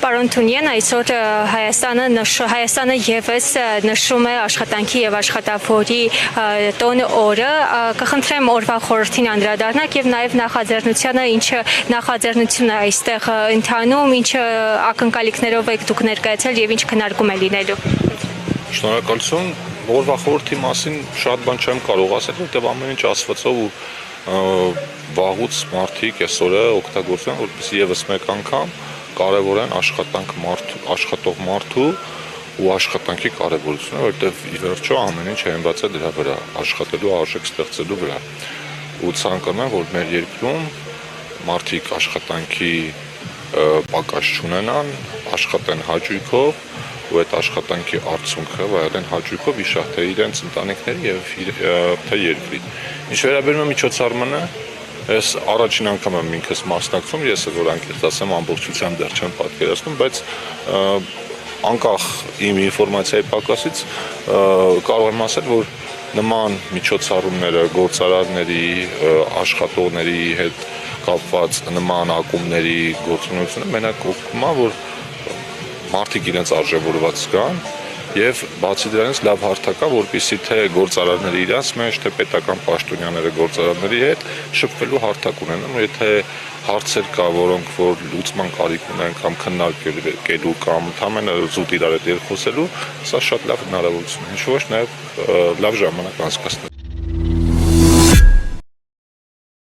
Պարոն Թունյան, այսօր Հայաստանը ևս նշում է աշխատանքի եւ աշխատավորի տոն օրը, կխնդրեմ օրվա խորհրդին անդրադառնալ եւ նաեւ նախաձեռնությանը, ինչը նախաձեռնությունն է այստեղ ընթանում, ինչ ակնկալիքներով եք դուք ներկայացել եւ ինչ քննարկում է լինելու։ Շնորհակալություն, օրվա խորհրդի մասին շատ բան չեմ կարող ասել, որտեղ ամեն ինչ ասվածով ու վաղուց մարդիկ այսօրը օգտագործում են, որպեսզի եւս մեկ անգամ կարևորեն աշխատող մարդու ու աշխատանքի կարևորությունը, որտեղ ի վերջո ամեն ինչ հենված է դրա վրա, աշխատելու արժեք ստեղծելու վրա։ Ու ցանկանում եմ, որ մեր երկրում մարդիկ աշխատանքի պակաս չունենան, աշխատեն հաճույքով ու այդ աշխատանքի արդյունքը վայելեն հաճույքով իշահ թե իրենց ընտանիքների եւ թե երկրի։ Ինչ վերաբերում է միջոցառմանը, ես առաջին անգամ եմ ինքս մասնակցում, ես որ անկեղծ ասեմ ամբողջությամբ դեռ չեմ պատկերացնում, բայց անկախ իմ ինֆորմացիայի պակասից կարող եմ ասել, որ նման միջոցառումները գործարարների, աշխատողների հետ կապված նման ակումբների գործունեությունը մենակ օգնում է, որ մարդիկ իրենց արժևորված զգան եւ բացի դրանից լավ հարթակ է, որպեսզի թե գործարարները իրաց մեջ, թե պետական պաշտոնյաները գործարարների հետ շփվելու հարթակ ունենան, ու եթե հարցեր կա, որոնք որ լուծման կարիք ունեն կամ քննարկելու կամ ընդհանրապես զուտ իրար հետ երկխոսելու, սա շատ լավ հնարավորություն է, ինչ ոչ նաեւ լավ ժամանակ անցկացնել։